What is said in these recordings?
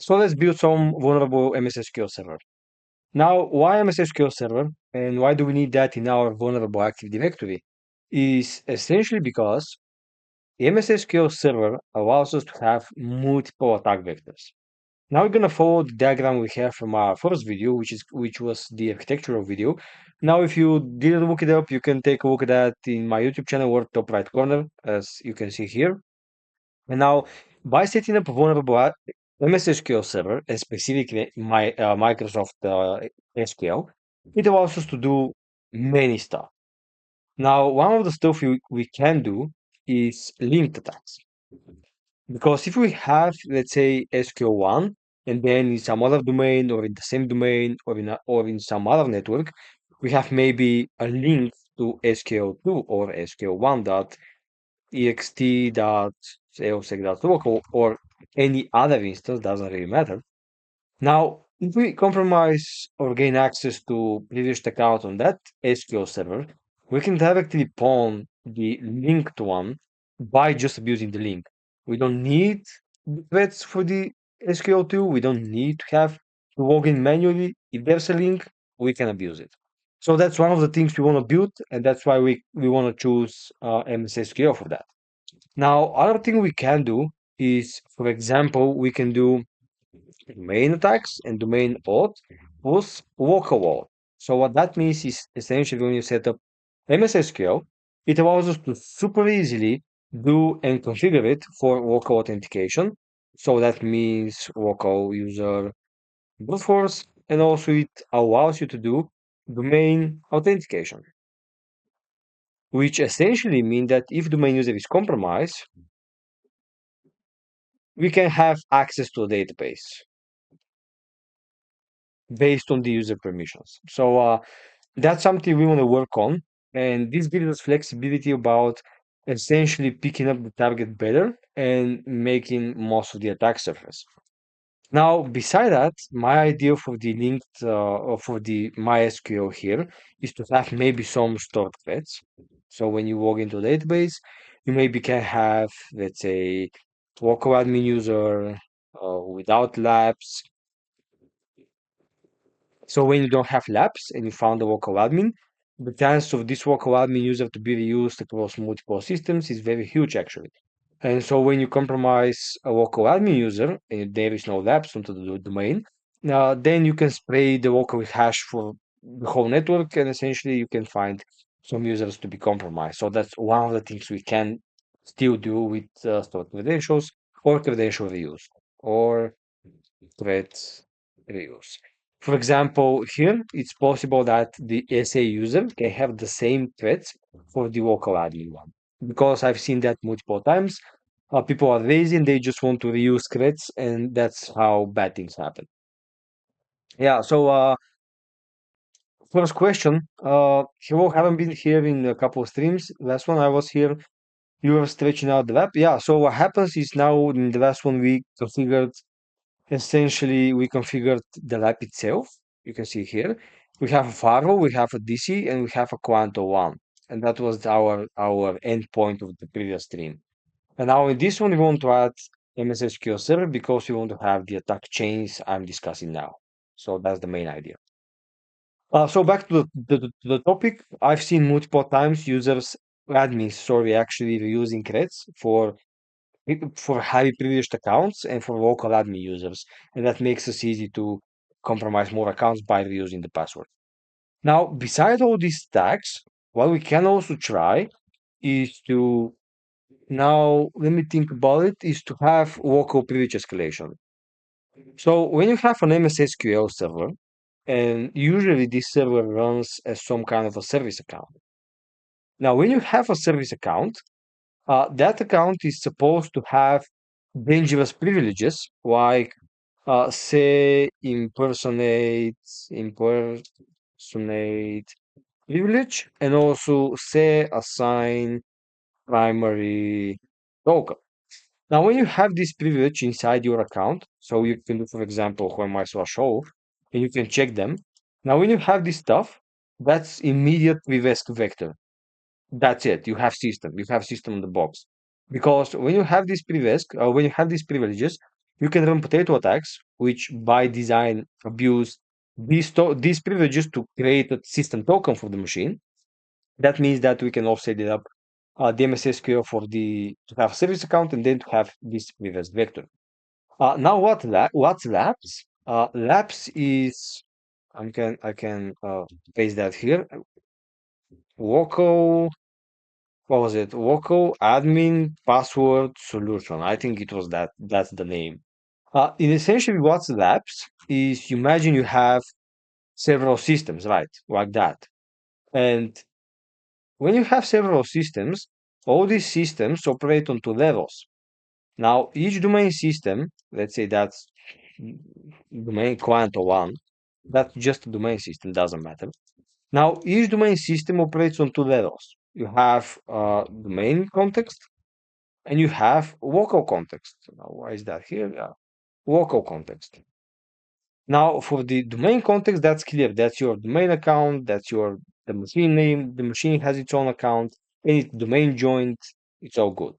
So let's build some vulnerable MSSQL server. Now, why MSSQL Server and why do we need that in our vulnerable Active Directory? Is essentially because the MSSQL Server allows us to have multiple attack vectors. Now we're gonna follow the diagram we have from our first video, which was the architectural video. Now, if you didn't look it up, you can take a look at that in my YouTube channel or top right corner, as you can see here. And now, by setting up a vulnerable MSSQL server, and specifically Microsoft SQL, it allows us to do many stuff. Now, one of the stuff we can do is linked attacks. Because if we have, let's say, SQL1, and then in some other domain, or in the same domain, or in some other network, we have maybe a link to SQL2 or SQL1 dot ext.sailsec.local or any other instance, doesn't really matter. Now, if we compromise or gain access to previous account on that SQL server, we can directly pawn the linked one by just abusing the link. We don't need the threads for the SQL2. We don't need to have to log in manually. If there's a link, we can abuse it. So that's one of the things we want to build, and that's why we want to choose MSSQL for that. Now, other thing we can do is, for example, we can do domain attacks and domain auth plus local auth. So what that means is essentially when you set up MSSQL, it allows us to super easily do and configure it for local authentication. So that means local user brute force, and also it allows you to do domain authentication, which essentially means that if domain user is compromised, we can have access to a database based on the user permissions. So that's something we want to work on, and this gives us flexibility about essentially picking up the target better and making most of the attack surface. Now, beside that, my idea for the linked or for the MySQL here is to have maybe some stored threads. So when you log into a database, you maybe can have, let's say, local admin user without labs. So when you don't have labs and you found a local admin, the chance of this local admin user to be reused across multiple systems is very huge actually. And so when you compromise a local admin user and there is no labs onto the domain, then you can spray the local hash for the whole network, and essentially you can find some users to be compromised. So that's one of the things we can still do with stored credentials or credential reuse or threats reuse. For example, here it's possible that the SA user can have the same threats for the local admin one. Because I've seen that multiple times. People are lazy and they just want to reuse threats, and that's how bad things happen. Yeah, so first question. Hello, haven't been here in a couple of streams. Last one I was here, you were stretching out the web. Yeah, so what happens is now in the last one we configured essentially, we configured the lab itself. You can see here. We have a firewall, we have a DC, and we have a Quanto one. And that was our endpoint of the previous stream. And now in this one, we want to add MSSQL Server because we want to have the attack chains I'm discussing now. So that's the main idea. So back to the topic, I've seen multiple times users, admins, sorry, actually reusing threads for highly privileged accounts and for local admin users. And that makes it easy to compromise more accounts by reusing the password. Now, beside all these tags, what we can also try is to now, let me think about it, is to have local privilege escalation. So when you have an MSSQL server, and usually this server runs as some kind of a service account. Now, when you have a service account, that account is supposed to have dangerous privileges like say impersonate privilege, and also say assign primary token. Now, when you have this privilege inside your account, so you can do, for example, when my show, and you can check them. Now, when you have this stuff, that's immediate risk vector. That's it. You have system. You have system in the box. Because when you have this when you have these privileges, You can run potato attacks, which by design abuse these privileges to create a system token for the machine. That means that we can offset it up the MSSQL for the to have service account and then to have this privilege vector. Now what's labs? Labs is I can paste that here. Local what was it? Local admin password solution. I think it was that's the name. In essentially what's labs is you imagine you have several systems, right? Like that. And when you have several systems, all these systems operate on two levels. Now, each domain system, let's say that's domain client or one, that's just a domain system, doesn't matter. Now, each domain system operates on two levels. You have domain context and you have local context. Now, why is that here? Local context. Now, for the domain context, that's clear. That's your domain account. That's your the machine name. The machine has its own account. Any domain joint. It's all good.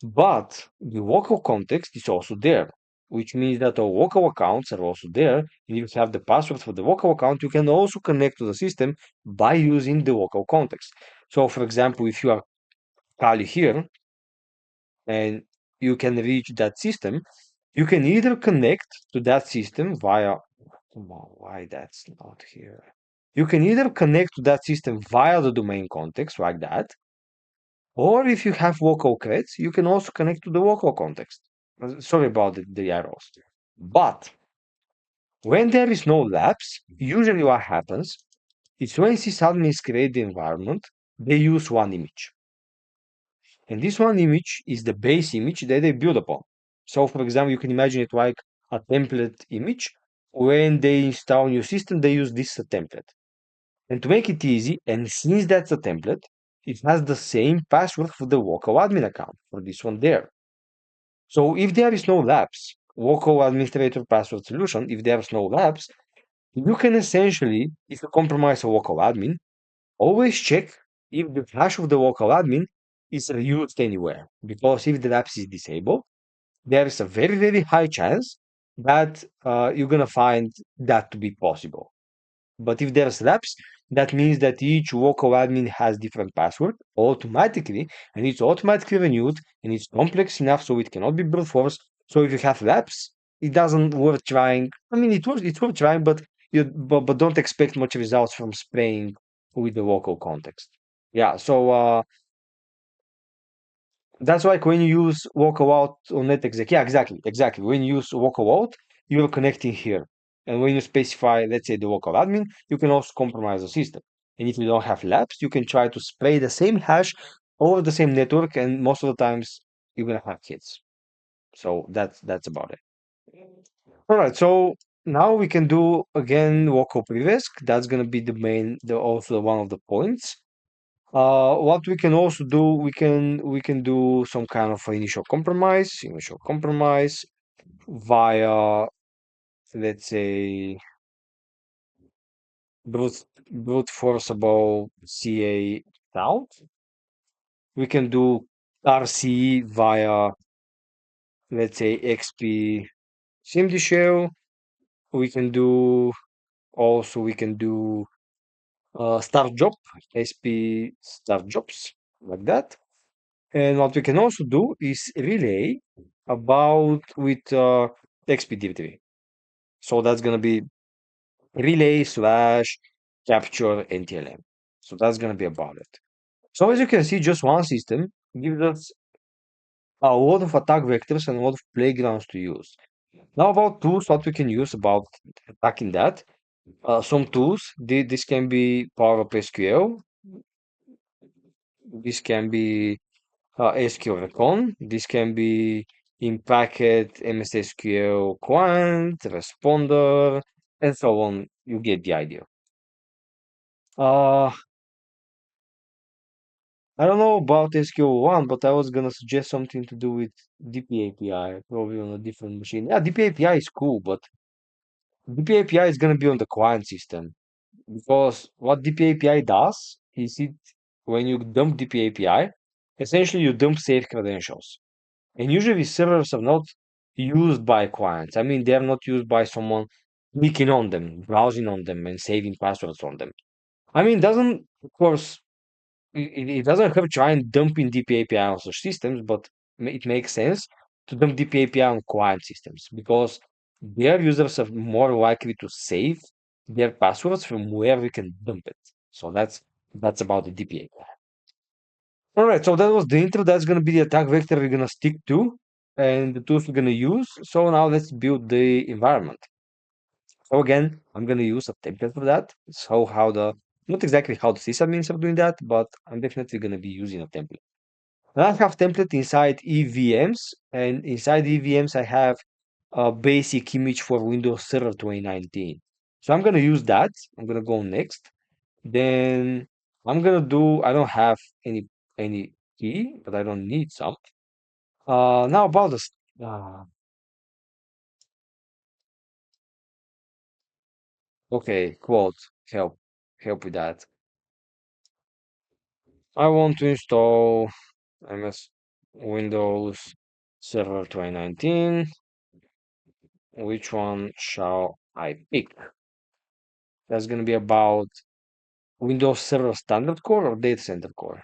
But the local context is also there, which means that our local accounts are also there. And if you have the password for the local account, you can also connect to the system by using the local context. So, for example, if you are Kali here and you can reach that system, you can either connect to that system via come on, why that's not here? You can either connect to that system via the domain context like that, or if you have local creds, you can also connect to the local context. Sorry about the arrows. But when there is no labs, usually what happens is when sysadmins create the environment, they use one image. And this one image is the base image that they build upon. So, for example, you can imagine it like a template image. When they install new system, they use this template. And to make it easy, and since that's a template, it has the same password for the local admin account for this one there. So if there is no labs, local administrator password solution, if there's no labs, you can essentially, if you compromise a local admin, always check if the hash of the local admin is used anywhere. Because if the labs is disabled, there is a very, very high chance that you're going to find that to be possible. But if there's lapse, that means that each local admin has different password automatically, and it's automatically renewed, and it's complex enough so it cannot be brute force. So if you have lapse, it doesn't worth trying. I mean, it's worth trying, but but don't expect much results from spraying with the local context. Yeah. So that's like when you use walkabout on NetExec. Yeah, exactly. When you use walkabout, you're connecting here. And when you specify, let's say, the local admin, you can also compromise the system. And if you don't have labs, you can try to spray the same hash over the same network, and most of the times you're gonna have hits. So that's about it. All right, so now we can do again local pre-risk. That's gonna be the main, the also one of the points. What we can also do, we can do some kind of initial compromise via, let's say, brute forceable CA count. We can do RCE via, let's say, XP SIMD shell. We can do we can do start job, SP start jobs like that. And what we can also do is relay about with XP directory. So that's gonna be relay slash capture NTLM. So that's gonna be about it. So as you can see, just one system gives us a lot of attack vectors and a lot of playgrounds to use. Now about tools, what we can use about attacking that. Some tools, this can be Power Up SQL, this can be SQL Recon. This can be in packet MSSQL client, responder, and so on. You get the idea. Uh, I don't know about SQL1, but I was gonna suggest something to do with DP API, probably on a different machine. Yeah, DP API is cool, but DP API is gonna be on the client system because what DP API does is it when you dump DP API, essentially you dump safe credentials. And usually servers are not used by clients. I mean, they're not used by someone clicking on them, browsing on them, and saving passwords on them. I mean, doesn't of course it doesn't hurt trying dumping DP API on such systems, but it makes sense to dump DP API on client systems because their users are more likely to save their passwords from where we can dump it. So that's about the DP API. All right, so that was the intro. That's going to be the attack vector we're going to stick to and the tools we're going to use. So now let's build the environment. So again, I'm going to use a template for that. So how not exactly how the sysadmins are doing that, but I'm definitely going to be using a template. And I have template inside EVMs, and inside EVMs I have a basic image for Windows Server 2019. So I'm going to use that. I'm going to go next. Then I'm gonna do. I don't have any key, but I don't need some. Now about this. Okay, quote help with that. I want to install MS Windows Server 2019. Which one shall I pick? That's gonna be about Windows Server Standard Core or Data Center Core.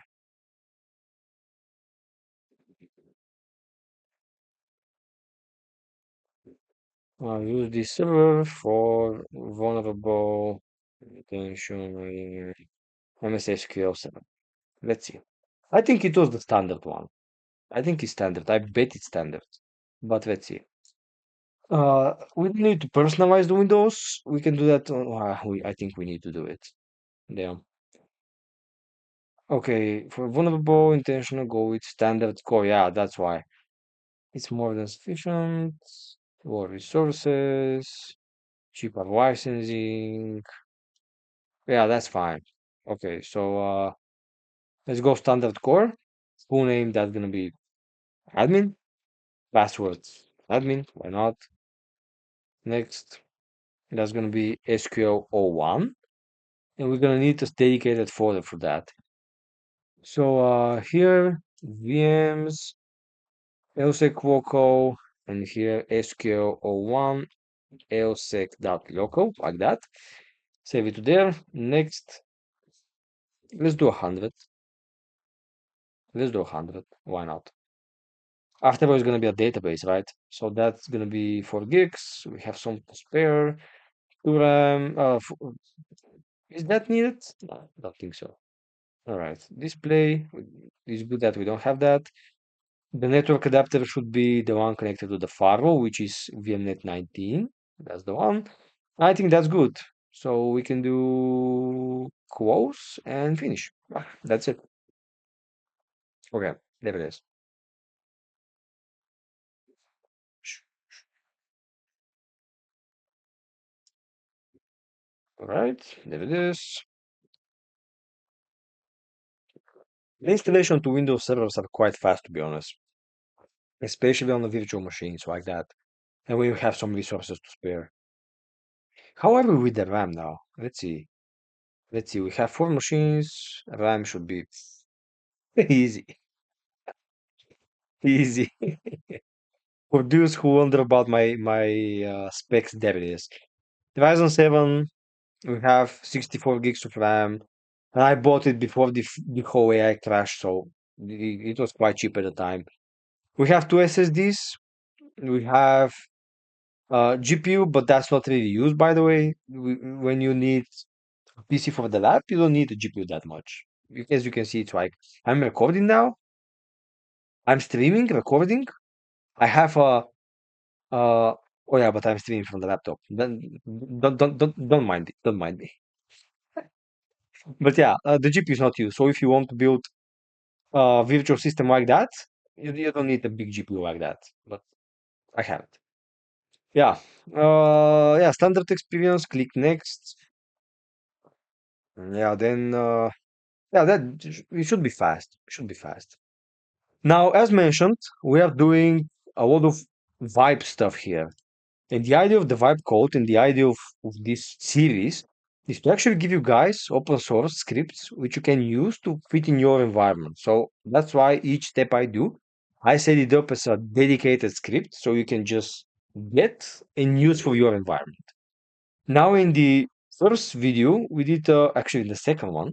I'll use this server for vulnerable attention MSSQL Server. Let's see. I think it was the standard one. I think it's standard. I bet it's standard. But let's see. We don't need to personalize the windows. We can do that. I think we need to do it. Yeah. Okay. For vulnerable intentional, go with standard core. Yeah, that's why. It's more than sufficient. More resources. Cheaper licensing. Yeah, that's fine. Okay. So let's go standard core. Full name that's gonna be admin. Passwords admin. Why not? Next. That's going to be SQL 01, and we're going to need a dedicated folder for that. So here, VMs, lsec local, and here SQL 01, lsec.local, like that. Save it to there. Next, let's do 100. Let's do 100. Why not? Afterwards, it's going to be a database, right? So that's going to be 4 gigs. We have some to spare. 2 RAM. Is that needed? No, I don't think so. All right, display. It's good that we don't have that. The network adapter should be the one connected to the firewall, which is VMnet 19. That's the one. I think that's good. So we can do close and finish. That's it. Okay, there it is. All right, there it is. The installation to Windows servers are quite fast, to be honest, especially on the virtual machines like that, and we have some resources to spare. However, with the RAM now, let's see. Let's see, we have 4 machines. RAM should be easy. Easy. For those who wonder about my specs, there it is. Ryzen 7, we have 64 gigs of RAM, and I bought it before the whole AI crash, so it was quite cheap at the time. We have 2 SSDs. We have GPU, but that's not really used, by the way. When you need a PC for the lab, you don't need a GPU that much. As you can see, it's like I'm recording now. I'm streaming, recording. I have a oh yeah, but I'm streaming from the laptop. Then don't mind it. Don't mind me. But yeah, the GPU is not used. So if you want to build a virtual system like that, you don't need a big GPU like that. But I have it. Yeah. Yeah, standard experience, click next. Yeah, then yeah, it should be fast. It should be fast. Now, as mentioned, we are doing a lot of vibe stuff here. And the idea of the vibe code and the idea of this series is to actually give you guys open source scripts which you can use to fit in your environment. So that's why each step I do, I set it up as a dedicated script so you can just get and use for your environment. Now, in the first video, we did actually in the second one,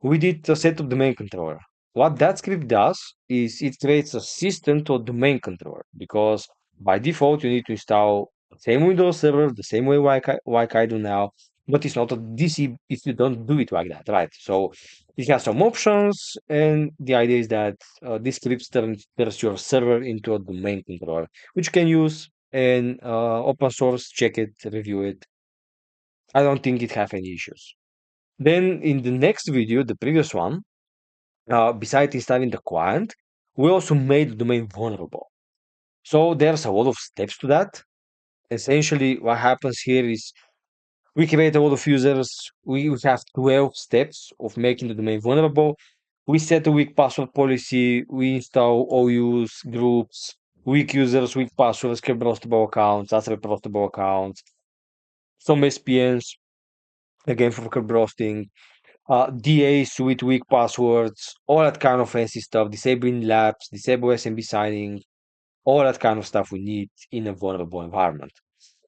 we did set up the main controller. What that script does is it creates a system to a domain controller because by default you need to install the same Windows server the same way like I do now, but it's not a DC if you don't do it like that, right? So it has some options, and the idea is that this script turns your server into a domain controller, which you can use and open source, check it, review it. I don't think it have any issues. Then in the next video, the previous one, besides installing the client, we also made the domain vulnerable. So there's a lot of steps to that. Essentially, what happens here is we create a lot of users. We have 12 steps of making the domain vulnerable. We set a weak password policy. We install OUs, groups, weak users, weak passwords, reprostable accounts, unreprostable accounts, some SPNs, again for roasting, DAs with weak passwords, all that kind of fancy stuff, disabling labs, disable SMB signing, all that kind of stuff we need in a vulnerable environment.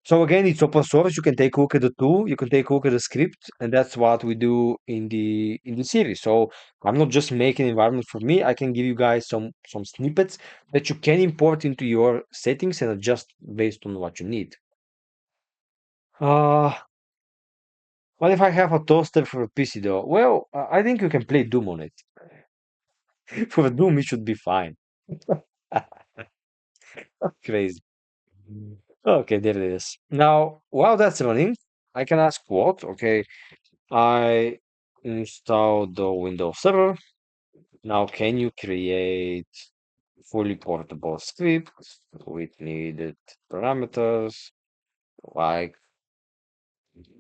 So again, it's open source. You can take a look at the tool, you can take a look at the script, and that's what we do in the series. So I'm not just making an environment for me. I can give you guys some snippets that you can import into your settings and adjust based on what you need. Uh, what if I have a toaster for a PC though? Well, I think you can play Doom on it. For Doom, it should be fine. Crazy. Okay, there it is. Now, while that's running, I can ask what? Okay, I installed the Windows Server. Now, can you create fully portable script with needed parameters like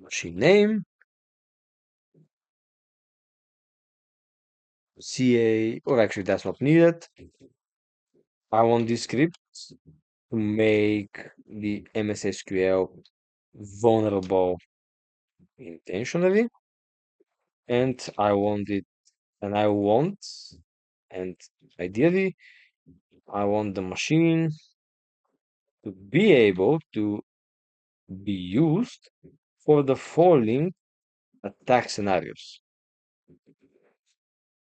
machine name, CA, or actually that's not needed. I want this script to make the MSSQL vulnerable intentionally, and I want, and ideally, I want the machine to be able to be used for the following attack scenarios.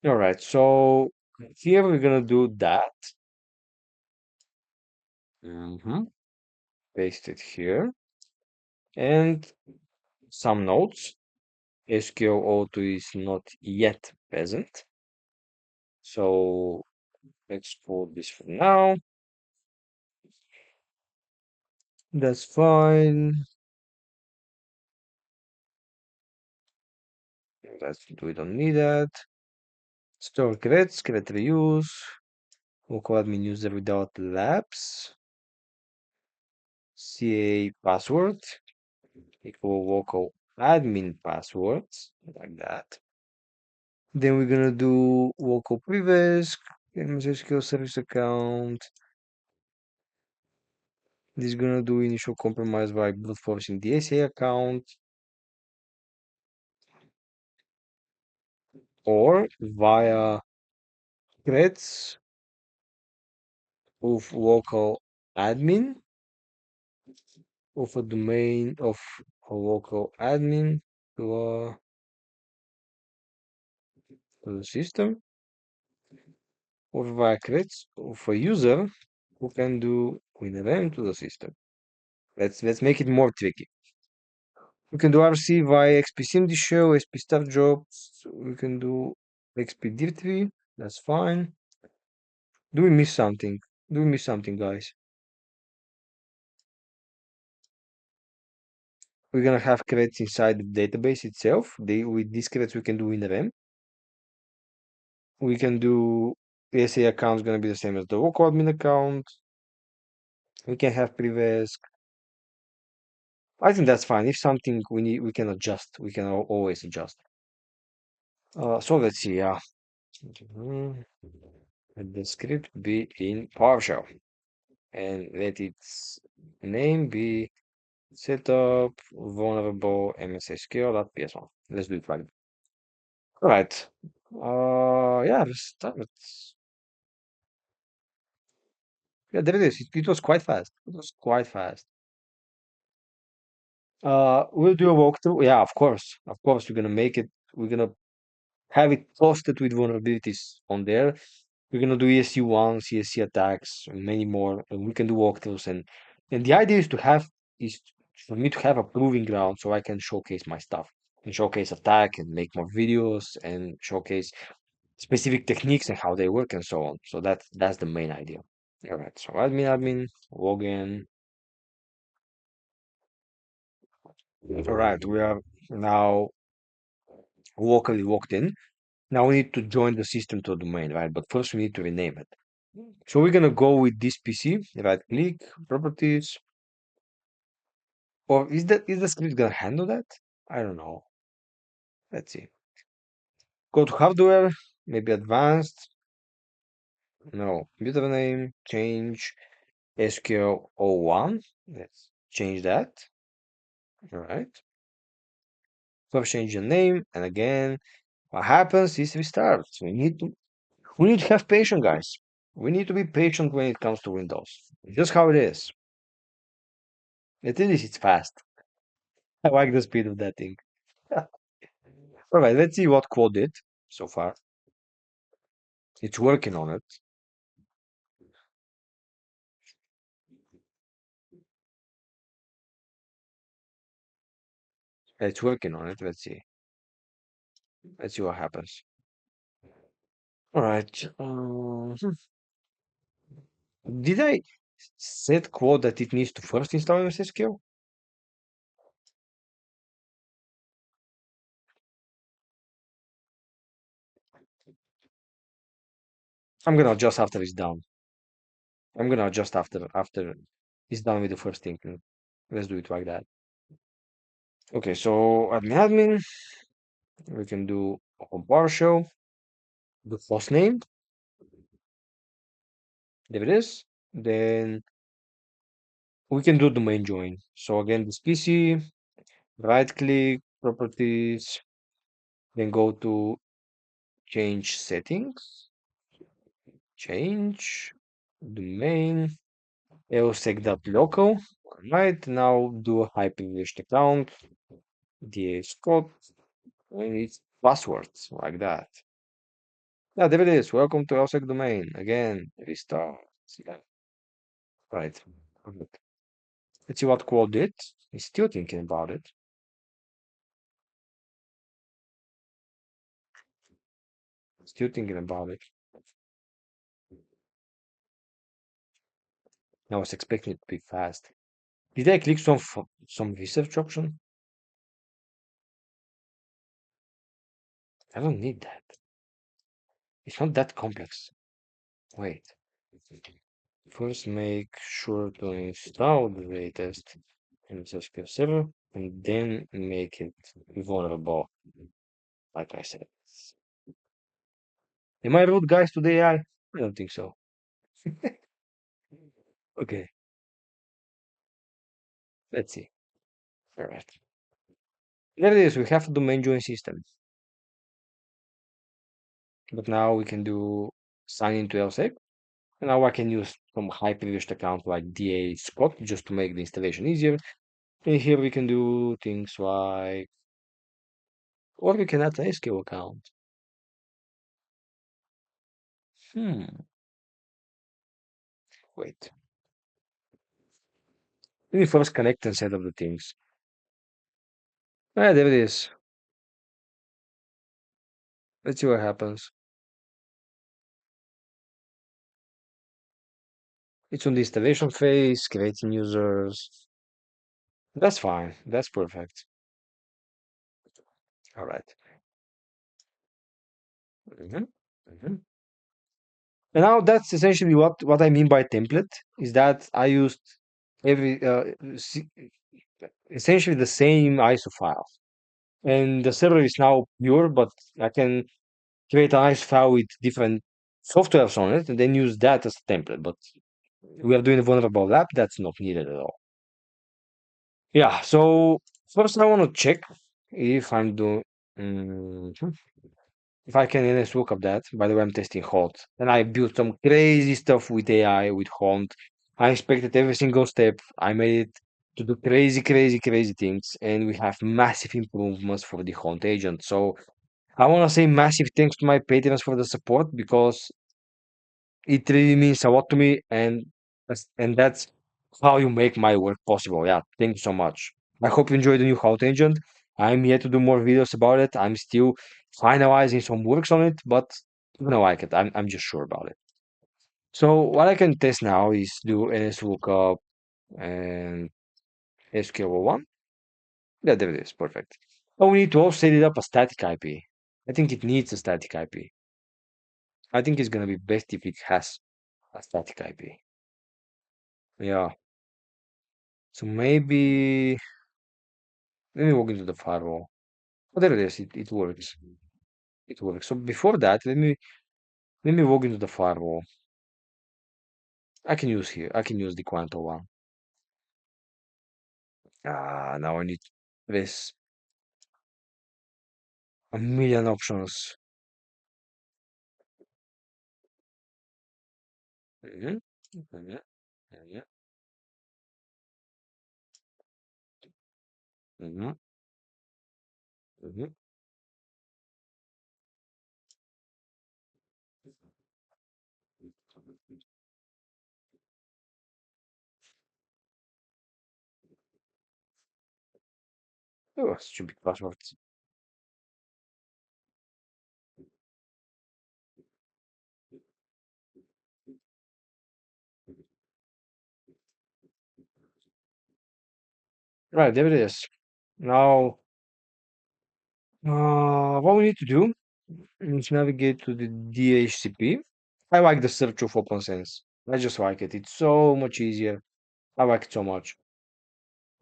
All right, so here we're gonna do that. Paste it here, and some notes. SQL auto is not yet present, so let's put this for now. That's fine. We don't need that. Store creds, create reuse. Local admin user without labs. CA password equal local admin passwords like that. Then we're gonna do local previous MSSQL service account. This is gonna do initial compromise by brute forcing the SA account or via threads of local admin of a domain of a local admin to, to the system or via threads of a user who can do WinRM to the system. Let's make it more tricky. We can do RC via XP SIMD show, XP start jobs. We can do XP directory. That's fine. Do we miss something? Do we miss something, guys? We're gonna have credits inside the database itself. With these credits, we can do WinRM. We can do the SA account is gonna be the same as the local admin account. We can have previous. I think that's fine. If something we need, we can adjust. We can always adjust. So let's see. Yeah. Let the script be in PowerShell and let its name be setup vulnerable mssql.ps1. Let's do it right. All right. Yeah, let's start. Yeah, there it is. It was quite fast. It was quite fast. We'll do a walkthrough. Yeah, of course. Of course, we're gonna make it. We're gonna have it posted with vulnerabilities on there. We're gonna do ESC1, CSC attacks, and many more, and we can do walkthroughs. And the idea is for me to have a proving ground so I can showcase my stuff and showcase attack and make more videos and showcase specific techniques and how they work and so on. So that's the main idea. All right. So admin, login. All right. We are now locally logged in. Now we need to join the system to a domain, right? But first we need to rename it. So we're gonna go with this PC, right click, properties, or is the script gonna handle that? I don't know. Let's see. Go to hardware, maybe advanced. No, username, change SQL 01. Let's change that. All right. First change the name, and again, what happens is restart. We need to have patience, guys. We need to be patient when it comes to Windows. Just how it is. It is, it's fast. I like the speed of that thing. All right, let's see what Claude did so far. It's working on it. It's working on it. Let's see. Let's see what happens. All right. Did I set Claude that it needs to first install MSSQL? I'm gonna adjust after it's done. I'm gonna adjust after it's done with the first thing. Let's do it like that. Okay, so admin, we can do open PowerShell, the host name. There it is. Then we can do domain join. So again, this PC, right click, properties, then go to change settings, change domain, lsec.local. Right now, do a high privileged account, DA Scott, and it's passwords like that. Yeah, there it is. Welcome to lsec domain. Again, restart. Yeah, right. Perfect. Let's see what Quad did. He's still thinking about it. Still thinking about it. I was expecting it to be fast. Did I click some research option? I don't need that. It's not that complex. Wait. First, make sure to install the latest MSSQL Server, and then make it vulnerable, like I said. Am I rude, guys, to the AI? I don't think so. Okay, let's see. All right. There it is. We have a domain join system. But now we can do sign into LSEC. And now I can use some high privileged account like DA Scott just to make the installation easier. And here we can do things like, or we can add an SQL account. Hmm, wait. Let me first connect and set up the things. Ah, there it is. Let's see what happens. It's on the installation phase, creating users. That's fine. That's perfect. All right. Mhm, mhm. And now that's essentially what I mean by template is that I used every essentially the same ISO file. And the server is now pure, but I can create an ISO file with different softwares on it and then use that as a template. But we are doing a vulnerable app, that's not needed at all. Yeah, so first I want to check if I'm doing. Mhm. If I can let's look up that. By the way, I'm testing Hot. And I built some crazy stuff with AI, with Haunt. I inspected every single step. I made it to do crazy, crazy, crazy things. And we have massive improvements for the Haunt agent. So I want to say massive thanks to my patrons for the support because it really means a lot to me. And that's how you make my work possible. Yeah, thank you so much. I hope you enjoy the new Haunt agent. I'm here to do more videos about it. I'm still finalizing some works on it, but you're gonna like it. I'm just sure about it. So what I can test now is do NS lookup and SQL one. Yeah, there it is. Perfect. Oh, we need to also set it up a static IP. I think it needs a static IP. I think it's gonna be best if it has a static IP. Yeah. So maybe let me log into the firewall. Oh, there it is. It works. It works. So before that, let me log into the firewall. I can use here. I can use the Quanto one. Now I need this a million options. Mhm, mhm, mhm, mhm, mhm. Oh, stupid passwords. Right, there it is. Now, what we need to do is navigate to the DHCP. I like the search of open sense. I just like it. It's so much easier. I like it so much.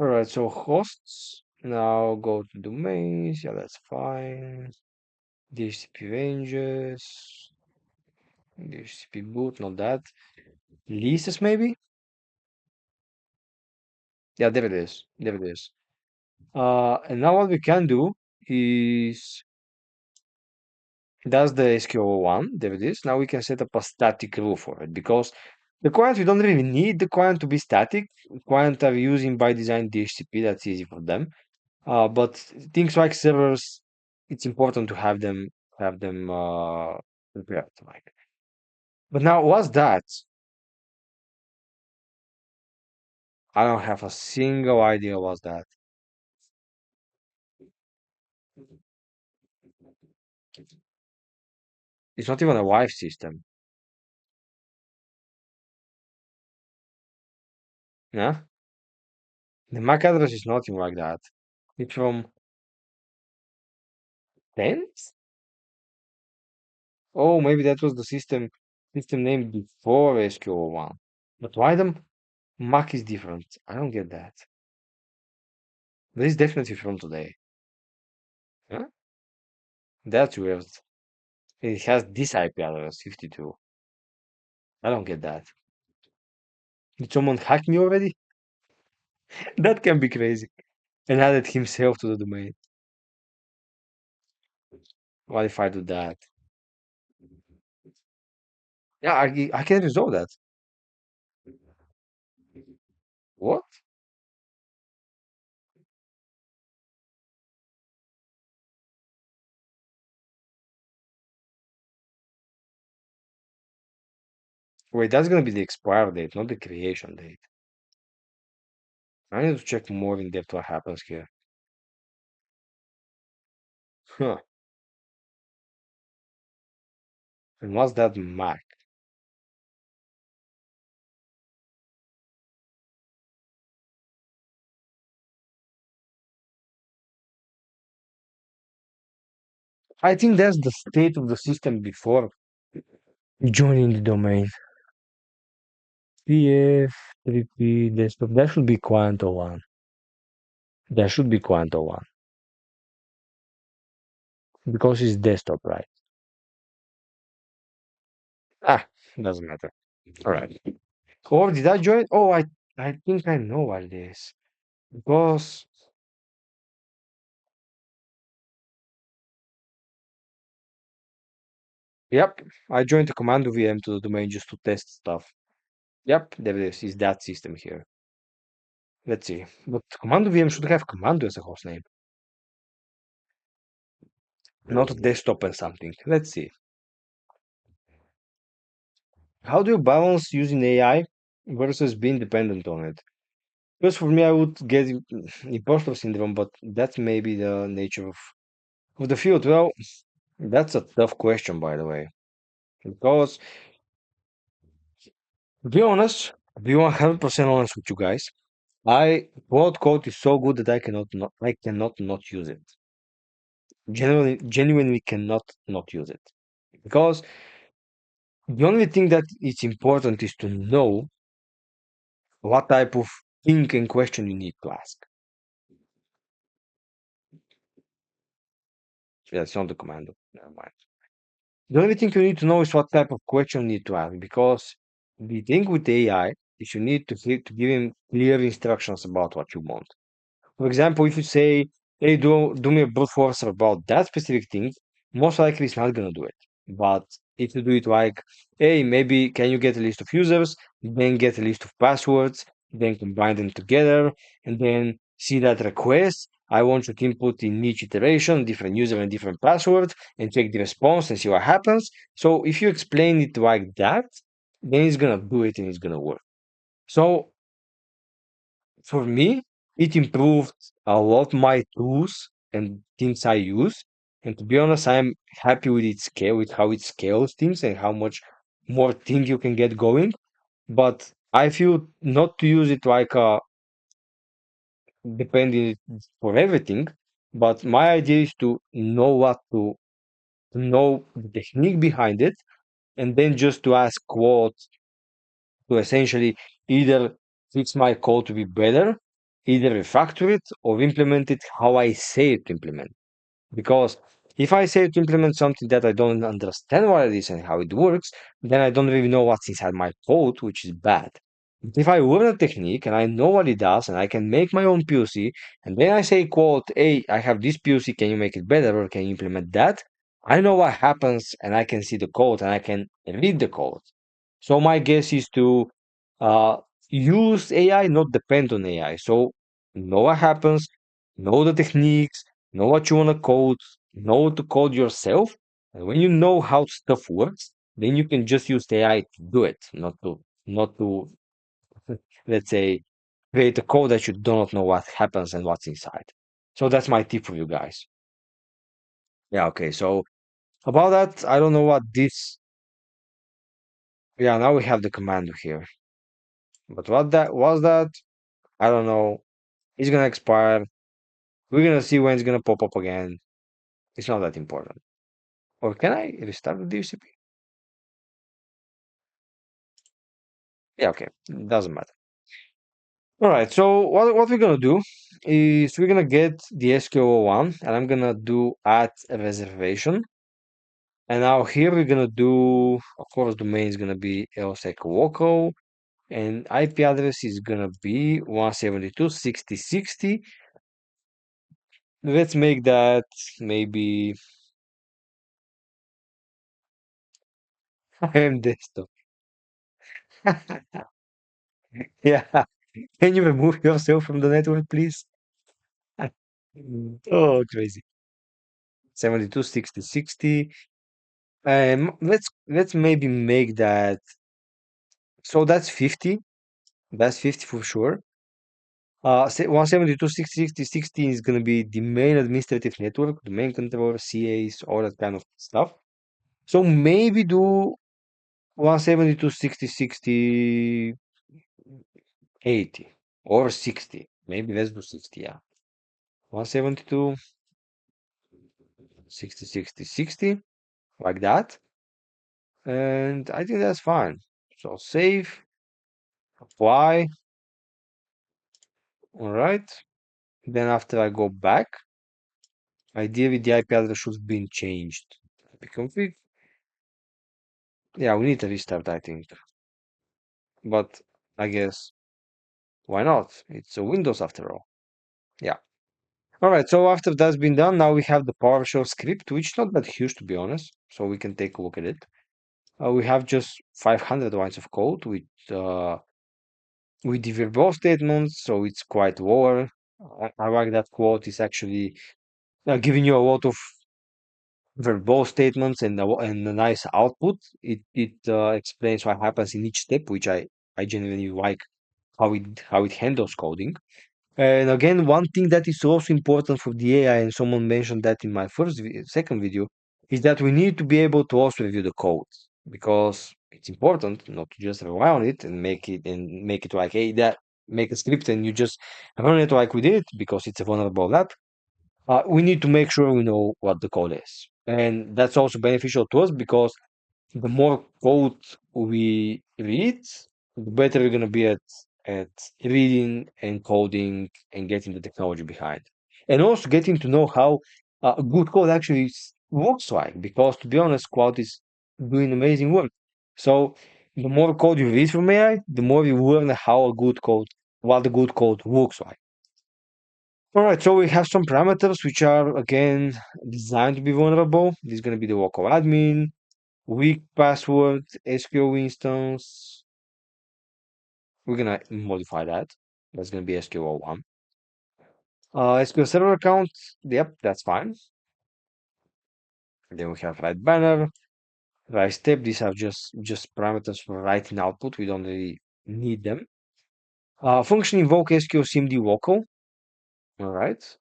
All right, so hosts. Now go to domains. Yeah, that's fine. DHCP ranges. DHCP boot, not that. Leases, maybe? Yeah, there it is. There it is. And now what we can do is that's the SQL one. There it is. Now we can set up a static rule for it because the client, we don't really need the client to be static. Client are using by design DHCP. That's easy for them. But things like servers, it's important to have them prepared. Like, but now what's that? I don't have a single idea what's that. It's not even a live system. Yeah, the MAC address is nothing like that. It's from 10th? Oh, maybe that was the system name before SQL one. But why the Mac is different? I don't get that. This is definitely from today. Huh? That's weird. It has this IP address, 52. I don't get that. Did someone hack me already? That can be crazy. And added himself to the domain. What if I do that? Yeah, I can resolve that. What? Wait, that's gonna be the expire date, not the creation date. I need to check more in depth what happens here. Huh. And what's that Mac? I think that's the state of the system before joining the domain. PF, 3P, desktop. That should be Quanto one. That should be Quanto one. Because it's desktop, right? Ah, doesn't matter. All right. Or did I join? Oh, I think I know what it is. Because Yep, I joined the commando VM to the domain just to test stuff. Yep, there it is. Is that system here. Let's see. But commando VM should have commando as a hostname, not a desktop and something. Let's see. How do you balance using AI versus being dependent on it? Because for me, I would get imposter syndrome, but that's maybe the nature of the field. Well, that's a tough question, by the way. Because, to be honest, to be 100% honest with you guys, Claude Code is so good that I cannot not use it. Genuinely cannot not use it. Because the only thing that is important is to know what type of thing and question you need to ask. Yeah, it's not the commando. Never mind. The only thing you need to know is what type of question you need to ask, because the thing with AI is you need to give him clear instructions about what you want. For example, if you say, "Hey, do me a brute force about that specific thing," most likely it's not gonna do it. But if you do it like, "Hey, maybe can you get a list of users, then get a list of passwords, then combine them together, and then see that request. I want you to input in each iteration different user and different password, and check the response and see what happens." So if you explain it like that, then it's gonna do it and it's gonna work. So for me, it improved a lot my tools and things I use. And to be honest, I'm happy with its scale, with how it scales things and how much more things you can get going. But I feel not to use it like depending for everything. But my idea is to know to know the technique behind it, and then just to ask what to essentially either fix my code to be better, either refactor it or implement it how I say it to implement. Because if I say to implement something that I don't understand what it is and how it works, then I don't really know what's inside my code, which is bad. But if I learn a technique and I know what it does and I can make my own POC, and then I say, quote, "Hey, I have this POC, can you make it better or can you implement that?" I know what happens and I can see the code and I can read the code. So my guess is to uh, use AI, not depend on AI. So know what happens, know the techniques, know what you want to code, know to code yourself. And when you know how stuff works, then you can just use AI to do it, not to let's say create a code that you do not know what happens and what's inside. So that's my tip for you guys. Yeah, okay. So about that, I don't know what this. Yeah, now we have the command here. But what that was that? I don't know. It's gonna expire. We're gonna see when it's gonna pop up again. It's not that important. Or can I restart the DCP? Yeah, okay. Doesn't matter. All right. So what we're gonna do is we're gonna get the SQL1 and I'm gonna do add a reservation. And now here we're gonna do, of course, domain is gonna be lsec local and IP address is gonna be 172.60.60. Let's make that maybe IM desktop. Yeah. Can you remove yourself from the network, please? Oh, crazy. 72, 60, 60. Let's maybe make that. So that's 50. That's 50 for sure. 172, 60, 60, 60 is gonna be the main administrative network, the main controller, CAs, all that kind of stuff. So maybe do 172, 60, 60, 80 or 60. Maybe let's do 60, yeah. 172, 60, 60, 60, like that. And I think that's fine. So save, apply, all right. Then after I go back, ideally the IP address should have been changed. Config. Yeah, we need to restart, I think. But I guess why not? It's a Windows after all. Yeah. All right. So after that's been done, now we have the PowerShell script, which is not that huge to be honest. so we can take a look at it. We have just 500 lines of code with the verbose statements, so it's quite lower. I like that quote is actually giving you a lot of verbose statements and a nice output. It explains what happens in each step, which I genuinely like how it handles coding. And again, one thing that is also important for the AI, and someone mentioned that in my second video, is that we need to be able to also review the code because it's important not to just rely on it and make it like, hey, that make a script and you just run it like we did because it's a vulnerable app. We need to make sure we know what the code is, and that's also beneficial to us because the more code we read, the better we're gonna be at reading and coding and getting the technology behind, and also getting to know how good code actually looks like. Because to be honest, Cloud is doing amazing work. So the more code you read from AI, the more you learn what a good code looks like. All right, so we have some parameters which are again designed to be vulnerable. This is going to be the local admin, weak password, SQL instance. We're gonna modify that. That's gonna be SQL1. SQL Server account. Yep, that's fine. Then we have write banner, write step. These are just parameters for writing output. We don't really need them. Function invoke SQL CMD local. All right.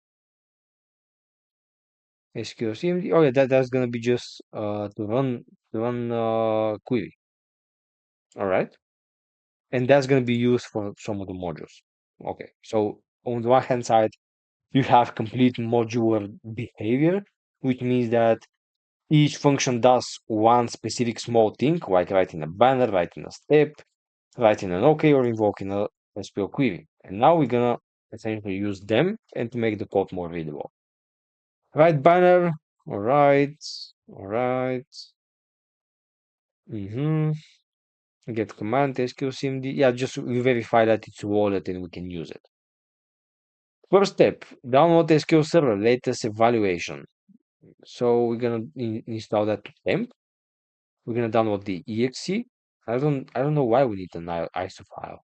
SQL CMD. Oh yeah, that's gonna be just to run query. All right. And that's gonna be used for some of the modules. Okay. So on the one hand side, you have complete modular behavior, which means that each function does one specific small thing, like writing a banner, writing a step, writing an OK, or invoking a SQL query. And now we're gonna essentially use them and to make the code more readable. Write banner, all right. Get command SQL CMD. Yeah, just we verify that it's wallet and we can use it. First step, download SQL Server latest evaluation. So we're gonna install that to temp. We're gonna download the exe. I don't know why we need an ISO file.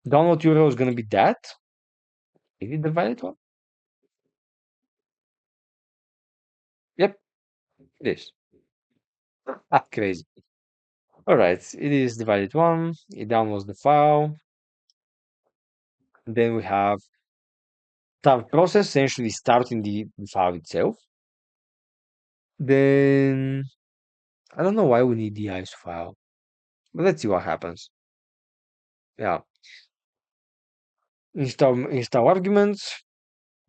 Download URL is gonna be that. Is it the valid one? Yep, it is. Crazy. All right, it is the valid one. It downloads the file. Then we have start process, essentially starting the file itself. Then I don't know why we need the ISO file, but let's see what happens. Yeah, install arguments.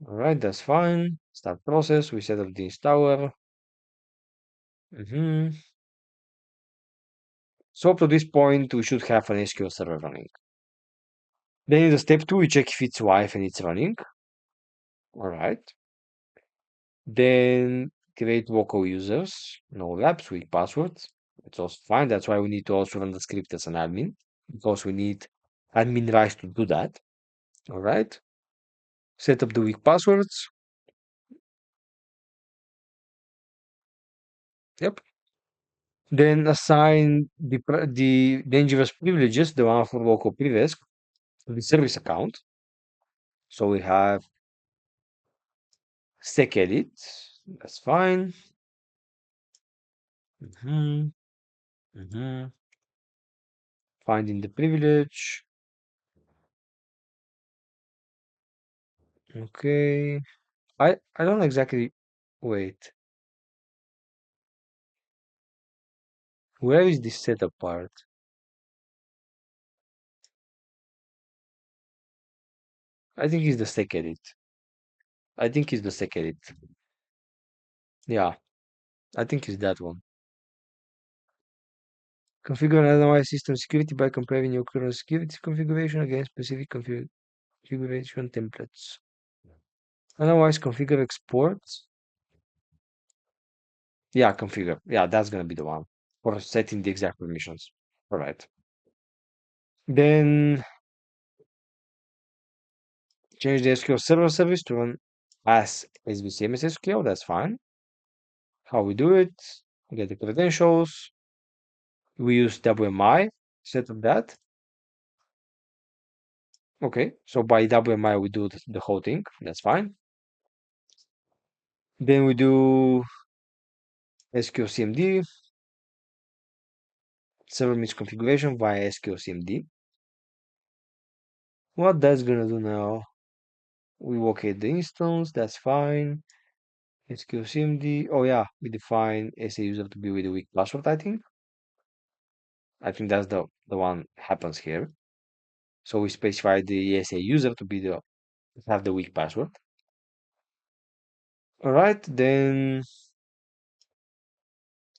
All right, that's fine. Start process. We set up the installer. So up to this point, we should have an SQL Server running. Then in the step 2, we check if it's live and it's running. All right. Then create local users, no labs, weak passwords. It's also fine. That's why we need to also run the script as an admin because we need admin rights to do that. All right. Set up the weak passwords. Yep. Then assign the dangerous privileges, the one for local privilege, to the service account. So we have sec edit. That's fine. Mhm, mhm. Finding the privilege. Okay. I don't exactly wait. Where is the setup part? I think it's the sec edit. I think it's the sec edit. Yeah, I think it's that one. Configure and analyze system security by comparing your current security configuration against specific configuration templates. Analyze, configure, export. Yeah, configure. Yeah, that's gonna be the one for setting the exact permissions. All right. Then change the SQL Server service to run as SVC MSSQL. That's fine. How we do it? get the credentials. We use WMI, set up that. Okay, so by WMI we do the whole thing. That's fine. Then we do SQL CMD, server misconfiguration via SQL CMD. What that's gonna do now? We locate the instance, that's fine. SQL CMD. Oh yeah, we define SA user to be with a weak password, I think. I think that's the one happens here. So we specify the SA user to be the have the weak password. Alright, then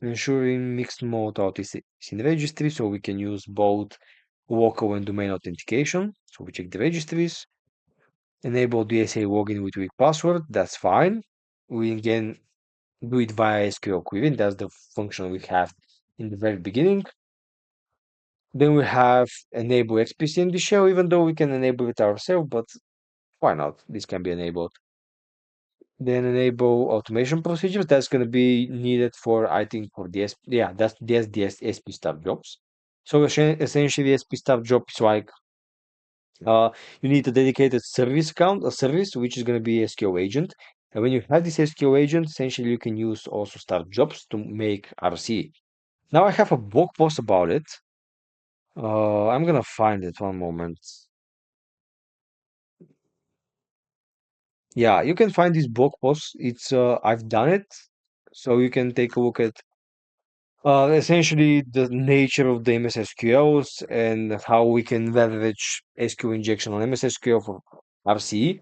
ensuring mixed mode auth is in the registry, so we can use both local and domain authentication. So we check the registries, enable DSA login with weak password, that's fine. We again do it via SQL query, that's the function we have in the very beginning. Then we have enable XPCMD shell, even though we can enable it ourselves, but why not? This can be enabled. Then enable automation procedures. That's going to be needed for, I think, for DS. Yeah, that's SP stuff jobs. So essentially, SP stuff job is like you need a dedicated service account, a service which is going to be SQL agent. And when you have this SQL agent, essentially you can use also start jobs to make RC. Now I have a blog post about it. I'm gonna find it one moment. Yeah, you can find this blog post. It's I've done it, so you can take a look at essentially the nature of the MSSQLs and how we can leverage SQL injection on MSSQL for RCE,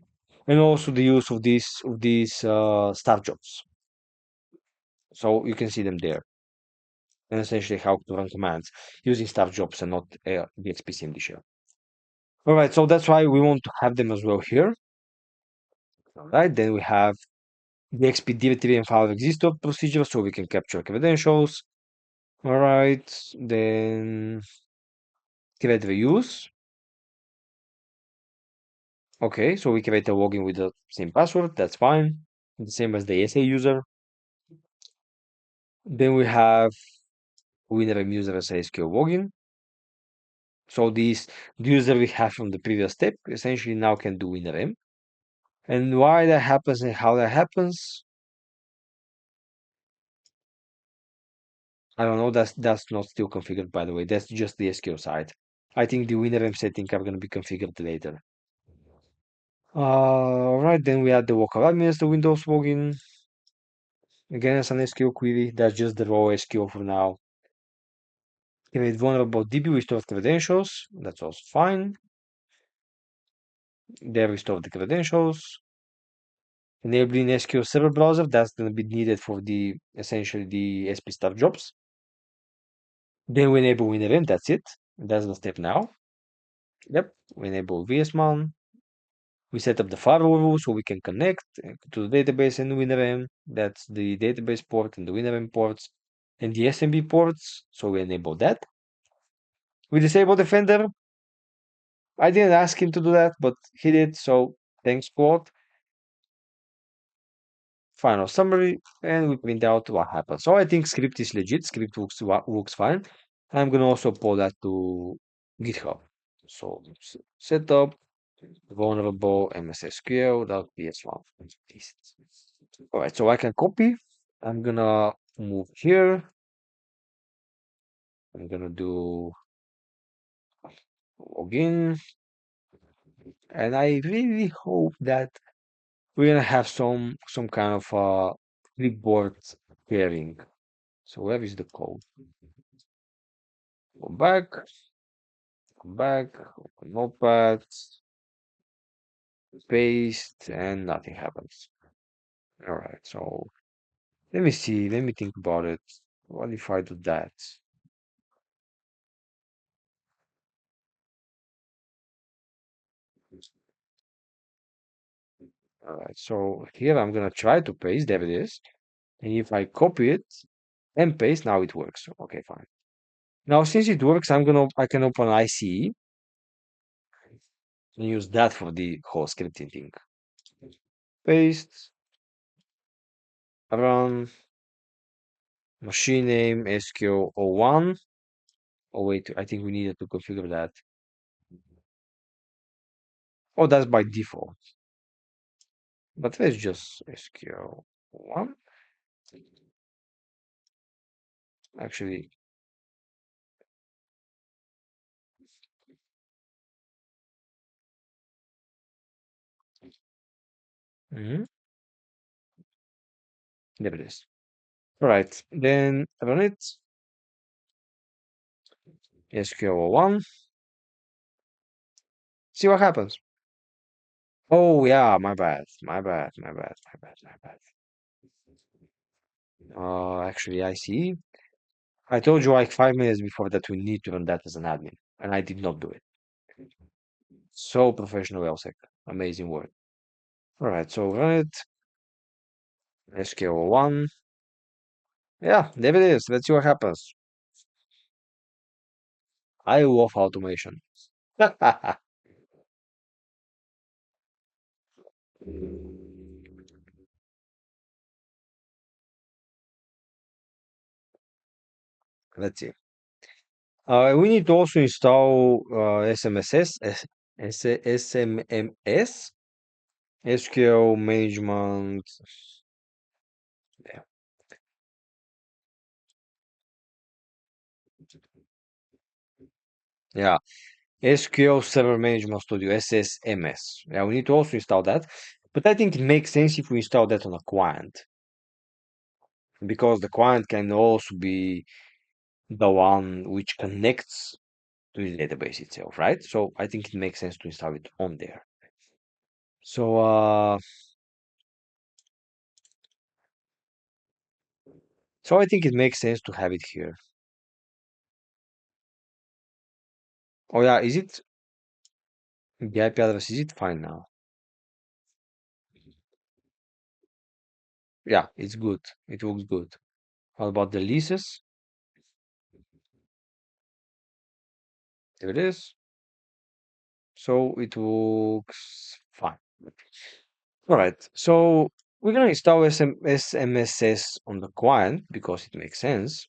and also the use of these start jobs. So you can see them there, and essentially how to run commands using start jobs and not the XPCMD shell. All right, so that's why we want to have them as well here. All right, then we have the XP directory and file existor procedure, so we can capture credentials. All right, then create reuse. Okay, so we create a login with the same password. That's fine. The same as the SA user. Then we have WinRM user as SQL login. So the user we have from the previous step essentially now can do WinRM. And why that happens and how that happens, I don't know. That's not still configured, by the way. That's just the SQL side. I think the WinRM setting are going to be configured later. Right, then we add the local admin as the Windows login. Again, as an SQL query, that's just the raw SQL for now. Create vulnerable DB, we store credentials, that's also fine. There we store the credentials. Enabling SQL Server browser, that's going to be needed for the essentially the SP start jobs. Then we enable WinRM, that's it. That's the step now. Yep, we enable VSMon. We set up the firewall rule so we can connect to the database and WinRM. That's the database port and the WinRM ports and the SMB ports. So we enable that. We disable Defender. I didn't ask him to do that, but he did. So thanks, Claude. Final summary, and we print out what happened. So I think script is legit. Script looks fine. I'm gonna also pull that to GitHub. So setup vulnerable MSSQL.ps1. All right, so I can copy. I'm gonna move here. I'm gonna do login, and I really hope that we're gonna have some kind of clipboard pairing. So where is the code? Go back, come back, open notepad, paste, and nothing happens. All right, so let me see, let me think about it. What if I do that? All right, so here I'm gonna try to paste, there it is. And if I copy it and paste, now it works. Okay, fine. Now since it works, I can open ICE and use that for the whole scripting thing. Paste, run, Machine name SQL01. Oh wait, I think we needed to configure that. Oh, that's by default. But let's just SQL1. Actually, mhm, there it is. All right, then run it. SQL1. See what happens. Oh yeah, my bad, my bad, my bad, my bad, my bad. Actually, I see. I told you like 5 minutes before that we need to run that as an admin, and I did not do it. So professional, Elsek. Amazing work. All right, so run it. SQL1. Yeah, there it is. Let's see what happens. I love automation. Let's see. We need to also install SMMS, SQL management. Yeah. Yeah, SQL Server Management Studio, SSMS. Yeah, we need to also install that. But I think it makes sense if we install that on a client, because the client can also be the one which connects to the database itself, right? So I think it makes sense to install it on there. So so I think it makes sense to have it here. Oh yeah, is it the IP address? Is it fine now? Yeah, it's good. It looks good. How about the leases? There it is. So it looks fine. All right. So we're gonna install SMSS on the client because it makes sense.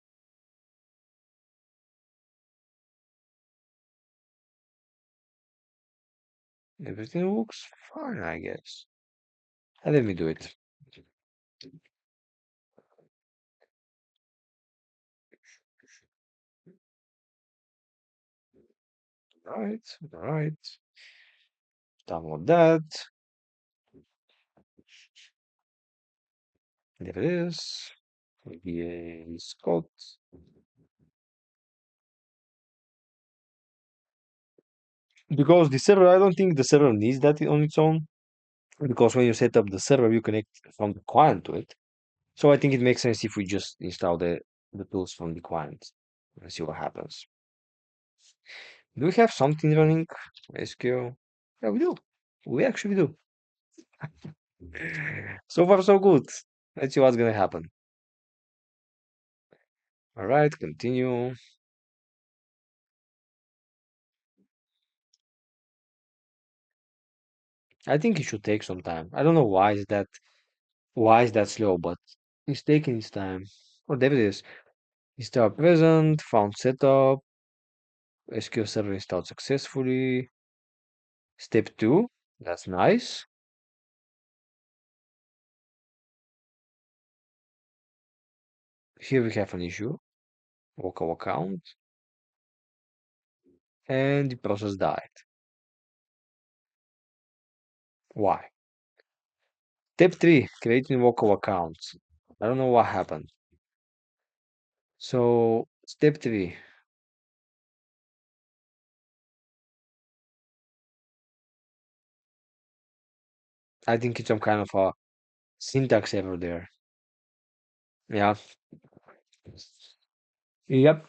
Everything looks fine, I guess. And let me do it. All right. All right. Download that. There it is. VBA Scott. Because the server, I don't think the server needs that on its own. Because when you set up the server, you connect from the client to it. So I think it makes sense if we just install the tools from the client and see what happens. Do we have something running? SQL? Yeah, we do. We actually do. So far, so good. Let's see what's gonna happen. All right, continue. I think it should take some time. I don't know why is that slow, but it's taking its time. Oh, there it is. Install present, found setup, SQL Server installed successfully. Step 2, that's nice. Here we have an issue, local account, and the process died. Why? Step 3, creating local accounts. I don't know what happened. So, step 3, I think it's some kind of a syntax error there. Yeah. Yep.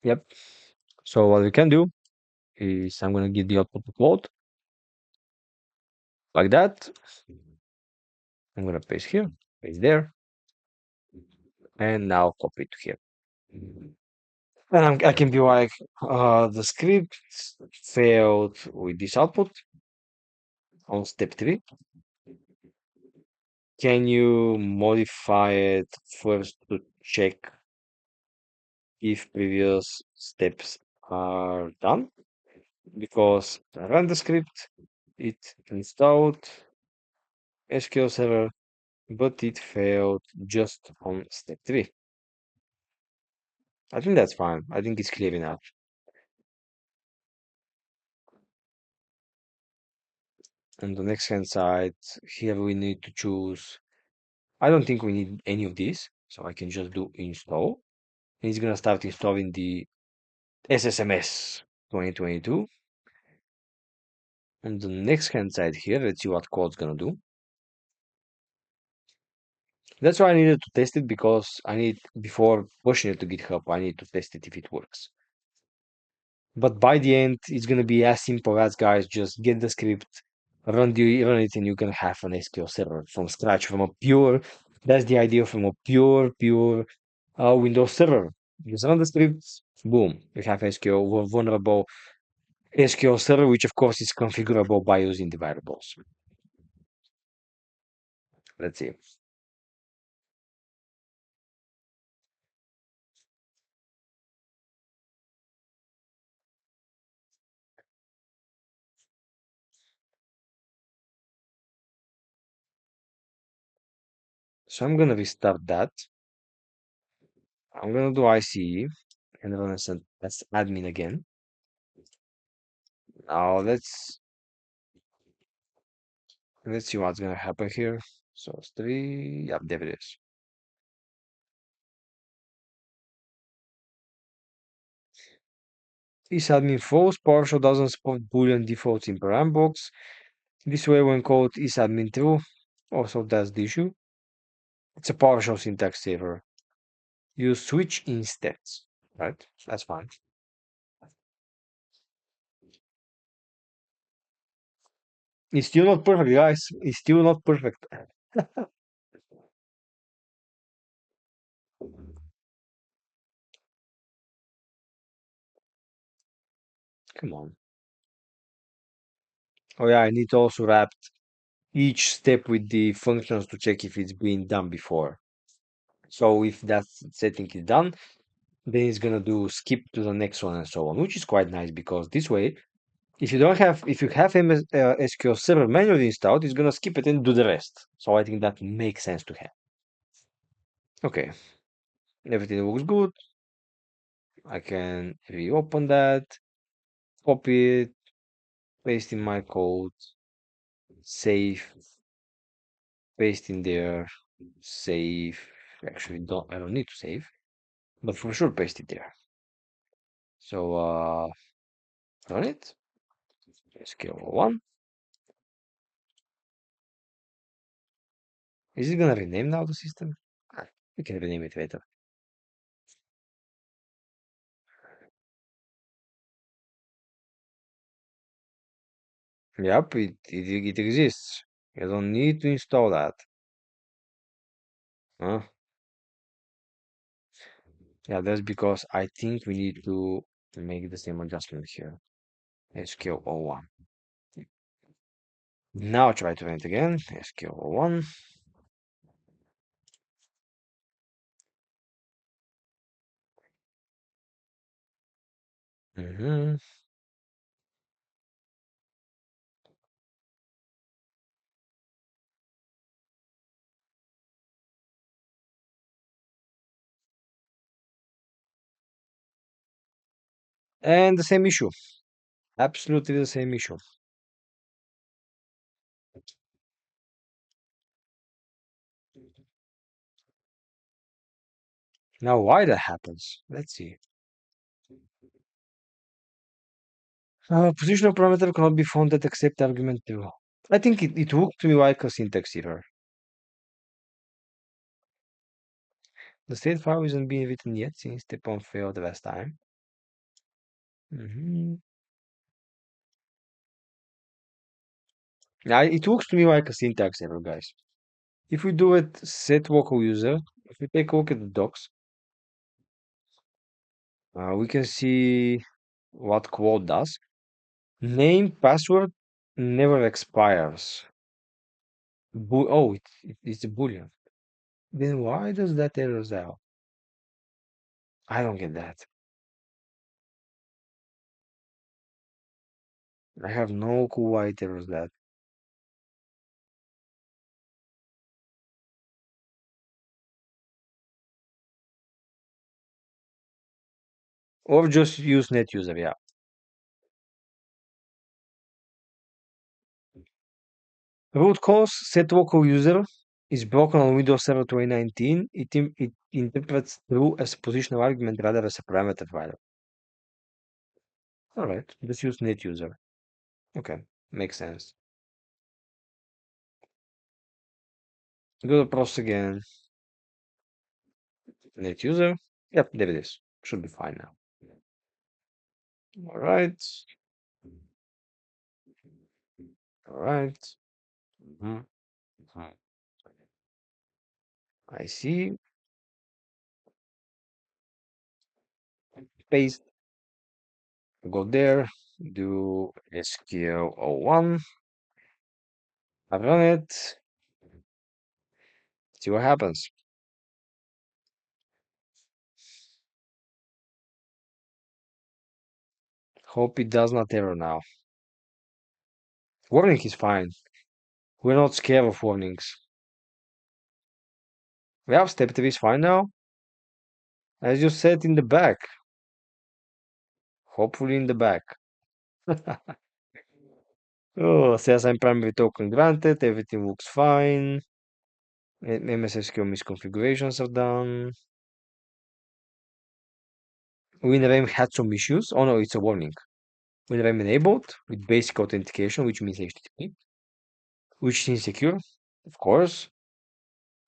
Yep. So what we can do is I'm gonna give the output to Claude like that. I'm gonna paste here, paste there, and now copy it here. And I can be like, the script failed with this output on step 3. Can you modify it first to check if previous steps are done? Because I ran the script, it installed SQL Server, but it failed just on step 3. I think that's fine. I think it's clear enough. On the next hand side, here we need to choose. I don't think we need any of this, so I can just do install. And it's gonna start installing the SSMS 2022. On the next hand side here, let's see what code's gonna do. That's why I needed to test it because I need, before pushing it to GitHub, I need to test it if it works. But by the end, it's gonna be as simple as, guys, just get the script, run it, and you can have an SQL server from scratch, from a pure. That's the idea, from a pure Windows server. Just run the scripts, boom, you have SQL vulnerable SQL server, which of course is configurable by using the variables. Let's see. So I'm gonna restart that. I'm gonna do ICE and run as admin again. Now let's see what's gonna happen here. So it's 3, yeah, there it is. This admin false partial doesn't support boolean defaults in param box. This way when called is admin true, also that's the issue. It's a partial syntax saver. Use switch instead, right? That's fine. It's still not perfect, guys. It's still not perfect. Come on. Oh yeah, I need to also wrap each step with the functions to check if it's been done before. So if that setting is done, then it's gonna do skip to the next one and so on, which is quite nice because this way, if you have SQL Server manually installed, it's gonna skip it and do the rest. So I think that makes sense to have. Okay, everything looks good. I can reopen that, copy it, paste in my code, save, paste in there, save. Actually, I don't need to save, but for sure paste it there. So run it. SQL1. Is it gonna rename now the system? We can rename it later. Yep, it exists. You don't need to install that. Huh? Yeah, that's because I think we need to make the same adjustment here. SQL01. Now try to run it again. SQL01. Mm-hmm. And the same issue. Absolutely the same issue. Now why that happens? Let's see. Positional parameter cannot be found that accept argument 2. I think it looked to me like a syntax error. The state file isn't being written yet since step 1 failed the last time. Yeah, it looks to me like a syntax error, guys. If we do it set local user, if we take a look at the docs, we can see what Claude does. Name password never expires. Oh, it's a boolean. Then why does that errors out? I don't get that. I have no clue why it errors that. Or just use net user, yeah. Root cause set local user is broken on Windows Server 2019. It interprets true as a positional argument rather as a parameter file. All right, let's use net user. Okay, makes sense. Go to process again. Net user. Yep, there it is. Should be fine now. All right. All right. Mhm, mhm. I see. Paste. Go there. Do SQL01. I run it. See what happens. Hope it does not error now. Warning is fine. We're not scared of warnings. We have step 3 is fine now. As you said in the back. Hopefully in the back. Oh, says I'm primary token granted. Everything looks fine. MSSQL misconfigurations are done. WinRAM had some issues. Oh no, it's a warning. WinRAM enabled with basic authentication, which means HTTP, which is insecure, of course.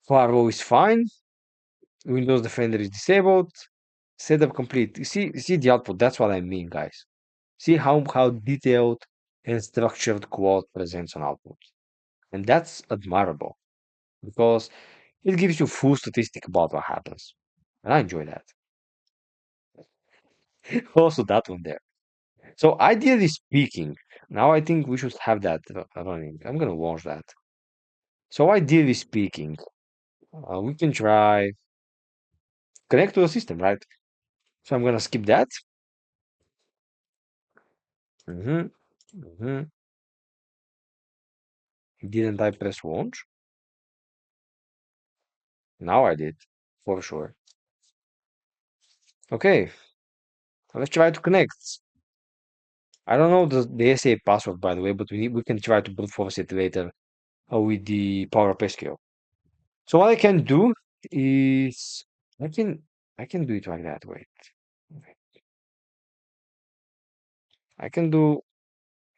Firewall is fine. Windows Defender is disabled. Setup complete. You see the output. That's what I mean, guys. See how detailed and structured Claude presents on output. And that's admirable because it gives you full statistic about what happens. And I enjoy that. Also, that one there. So, ideally speaking, now I think we should have that running. I'm gonna launch that. So, ideally speaking, we can try connect to the system, right? So, I'm gonna skip that. Mm-hmm. Mm-hmm. Didn't I press launch? Now I did, for sure. Okay, let's try to connect. I don't know the SA password, by the way, but we can try to brute force it later with the power of SQL. So what I can do is I can I can do it like that. Wait, okay. I can do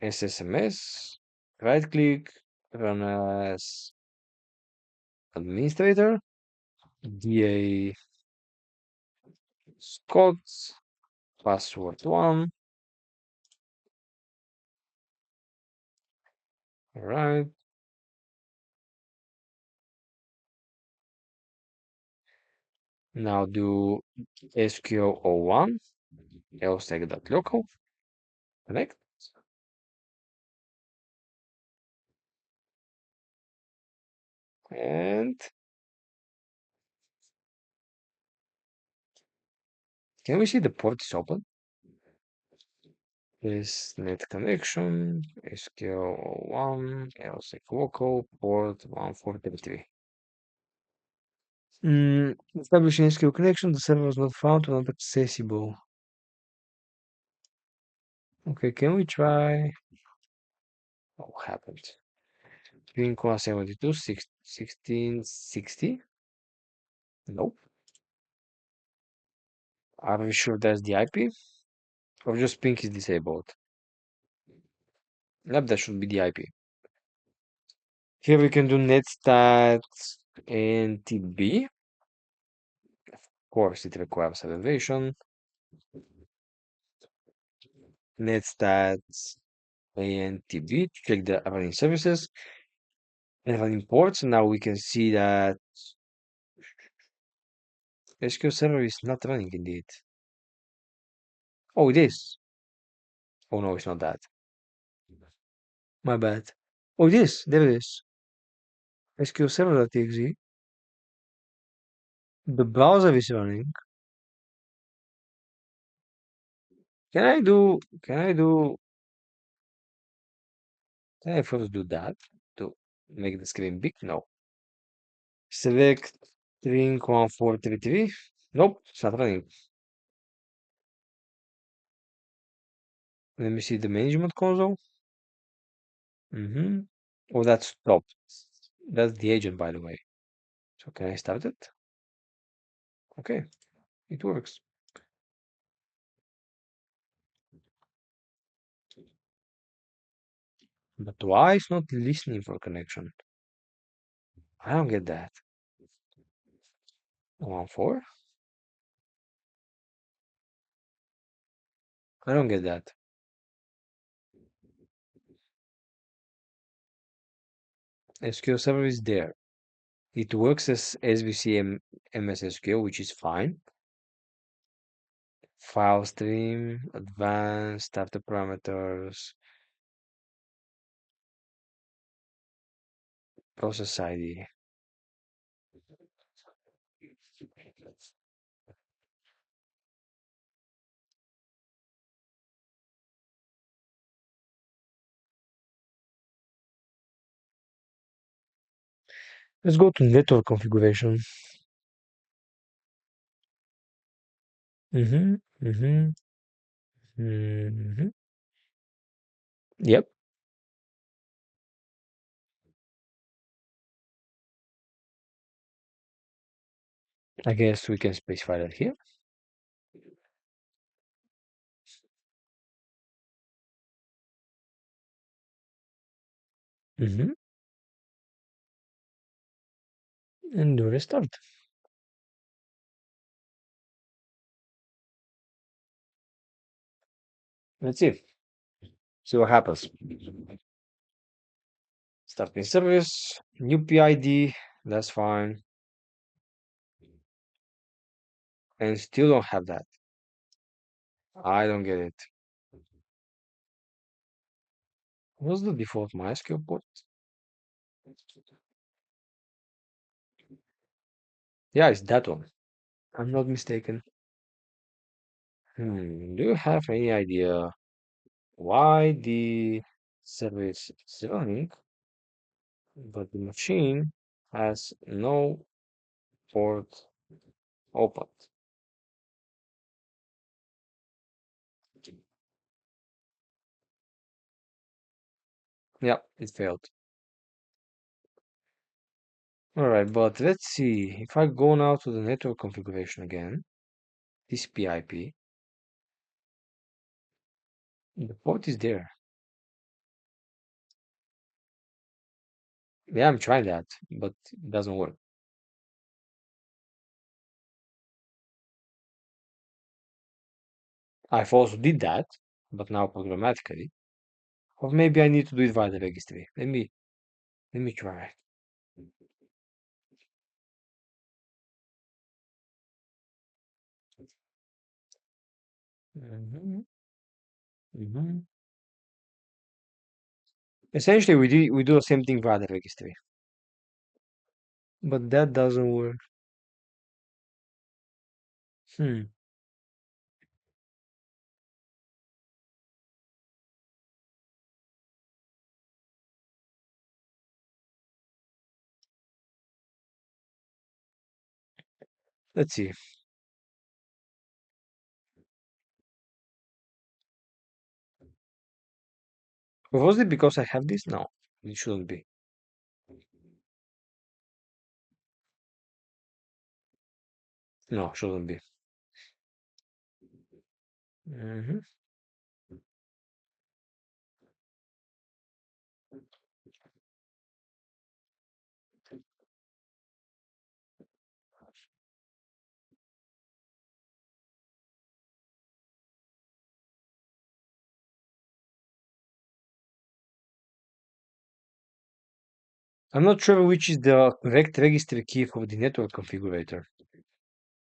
SSMS, right click, run as administrator, DA Scott, password one. All right. Now do SQL01, lsec.local, connect, and can we see the port is open? Is net connection, SQL01, lsec local, port 1433. Establishing SQL connection, the server was not found or not accessible. Okay, can we try? What happened? Pin 172, 1660? Nope. Are we sure that's the IP? Or just ping is disabled? Yep, that should be the IP. Here we can do netstat and TB. Of course, it requires elevation. Netstat and TB to check the running services and running ports. Now we can see that SQL Server is not running indeed. Oh, it is. Oh no, it's not that. My bad. Oh, it is. There it is. SQL Server.exe. The browser is running. Can I first do that to make the screen big? No. Select string 1433. Nope, it's not running. Let me see the management console. Mm-hmm. Oh, that's stopped. That's the agent, by the way. So can I start it? Okay, it works. But why it's not listening for connection? I don't get that. 14? I don't get that. SQL Server is there. It works as SVC MSSQL, which is fine. File stream, advanced, starter parameters, process ID. Let's go to network configuration. Mm-hmm, mm-hmm, mm-hmm. Yep, I guess we can specify that here. Mm-hmm. And do restart. Let's see. See what happens. Starting service, new PID, that's fine. And still don't have that. I don't get it. What's the default MySQL port? Yeah, it's that one. I'm not mistaken. Do you have any idea why the service is running, but the machine has no port open? Yeah, it failed. Alright, but let's see. If I go now to the network configuration again, this PIP, the port is there. Yeah, I'm trying that, but it doesn't work. I've also did that, but now programmatically. Or maybe I need to do it via the registry. Let me try. Mhm, mhm. Essentially, we do the same thing via the registry, but that doesn't work. Hmm. Let's see. Was it because I have this? No, it shouldn't be. No, shouldn't be. Mhm. I'm not sure which is the correct registry key for the network configurator,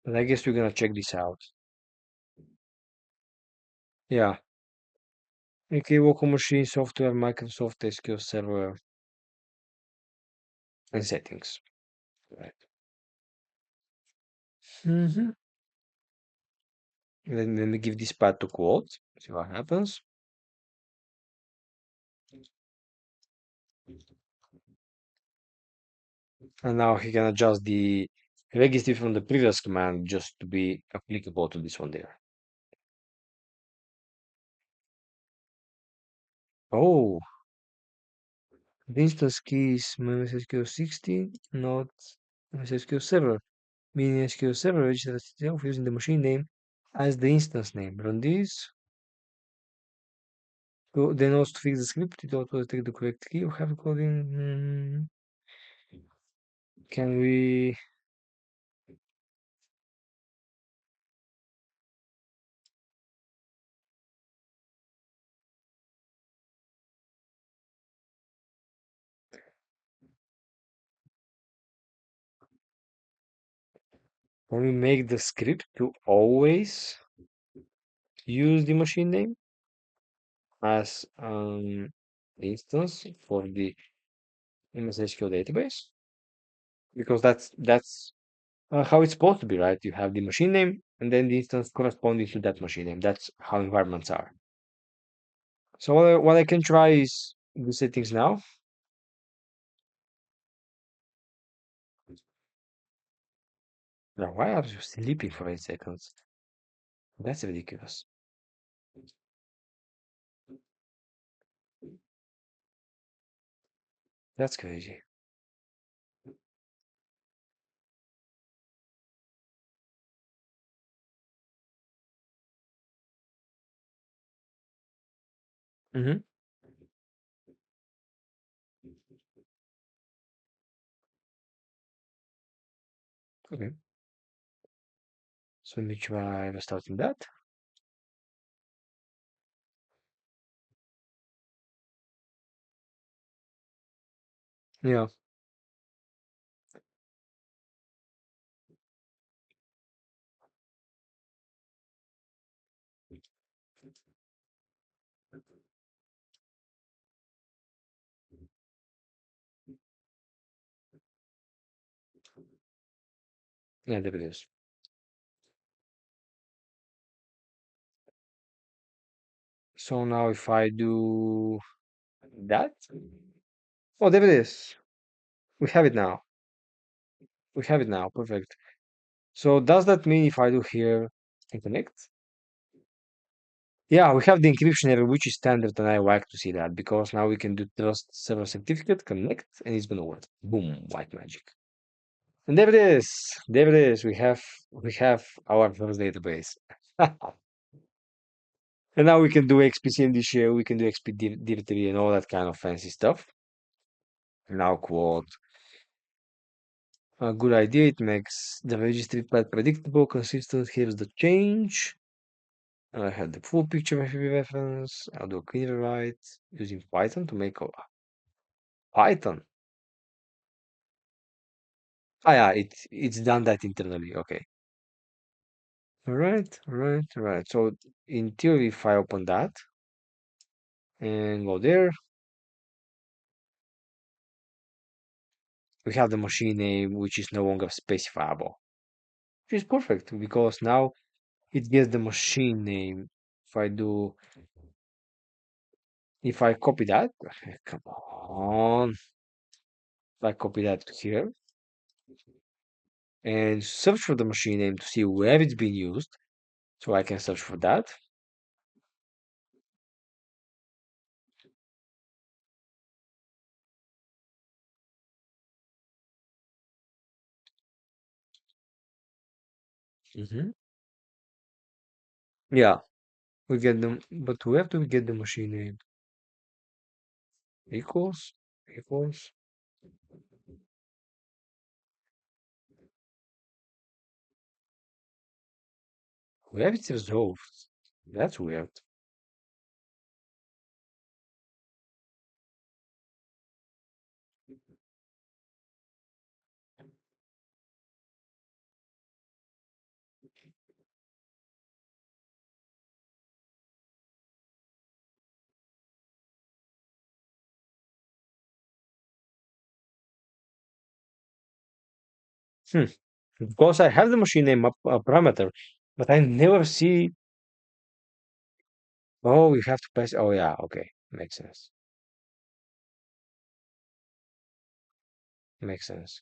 but I guess we're gonna check this out. Yeah. AK local machine software, Microsoft SQL Server. and settings. Right. Mm-hmm. Let me give this path to quote. See what happens. And now he can adjust the registry from the previous command just to be applicable to this one there. Oh, the instance key is MSSQL 60, not MSSQL Server. Meaning SQL Server registers itself using the machine name as the instance name. Run this. Go, then also to fix the script, it auto detect the correct key or have the coding. Can we make the script to always use the machine name as instance for the MSSQL database? Because that's how it's supposed to be, right? You have the machine name and then the instance corresponding to that machine name. That's how environments are. So what I can try is the settings now. Now, why are you sleeping for 8 seconds? That's ridiculous. That's crazy. Mm-hmm. Okay. So let me try restarting that. Yeah. Yeah, there it is. So now if I do that, oh, there it is. We have it now. We have it now. Perfect. So does that mean if I do here and connect? Yeah, we have the encryption error, which is standard, and I like to see that because now we can do trust server certificate, connect, and it's gonna work. Boom, white magic. And there it is. There it is. We have our first database. And now we can do XPCMD share, we can do XP directory and all that kind of fancy stuff. Now quote. A good idea. It makes the registry path predictable, consistent. Here's the change. I have the full picture of every reference. I'll do a clean write using Python to make a Python. Ah, yeah, it's done that internally. Okay. All right, all right, all right. So in theory, if I open that and go there, we have the machine name, which is no longer specifiable, which is perfect because now it gets the machine name. If I do, if I copy that, come on, if I copy that to here and search for the machine name to see where it's been used, so I can search for that. Hmm. Yeah, we get them, but we have to get the machine name equals equals. Where it's resolved. That's weird. Hmm. Because I have the machine name parameter, but I never see. Oh, you have to pass. Oh, yeah. Okay. Makes sense. Makes sense.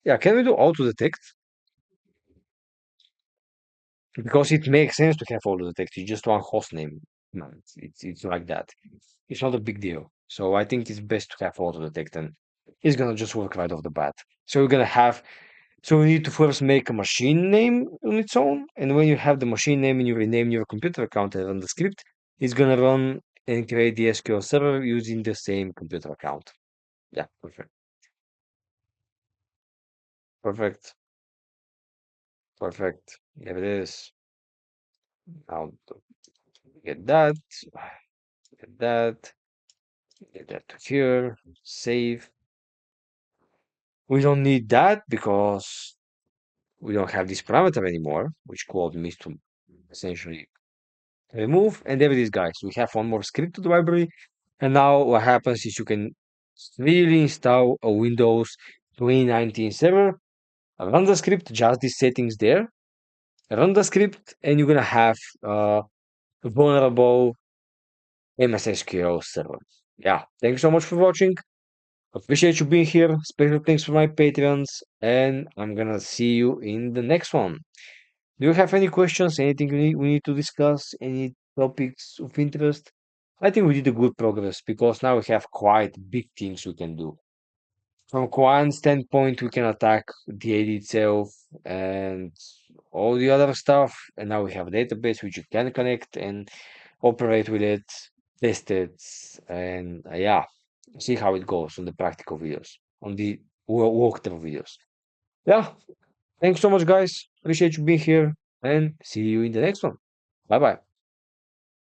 Yeah. Can we do auto detect? Because it makes sense to have auto detect. It's just one host name. No, it's like that. It's not a big deal. So I think it's best to have auto detect, and it's gonna just work right off the bat. So we're gonna have. So we need to first make a machine name on its own, and when you have the machine name and you rename your computer account and run the script, it's gonna run and create the SQL server using the same computer account. Yeah, perfect. Perfect. Perfect. Here it is. Now get that, get that, get that to here, save. We don't need that because we don't have this parameter anymore, which Claude needs to essentially remove. And there it is, guys. We have one more script to the library. And now what happens is you can really install a Windows 2019 server, run the script, just these settings there, run the script, and you're gonna have vulnerable MSSQL Server. Yeah, thanks so much for watching. Appreciate you being here. Special thanks for my Patreons, and I'm gonna see you in the next one. Do you have any questions? Anything we need to discuss? Any topics of interest? I think we did a good progress because now we have quite big things we can do. From one standpoint, we can attack the AD itself and all the other stuff. And now we have a database which you can connect and operate with it, test it, and yeah, see how it goes on the practical videos, on the walkthrough videos. Yeah, thanks so much, guys. Appreciate you being here and see you in the next one. Bye bye.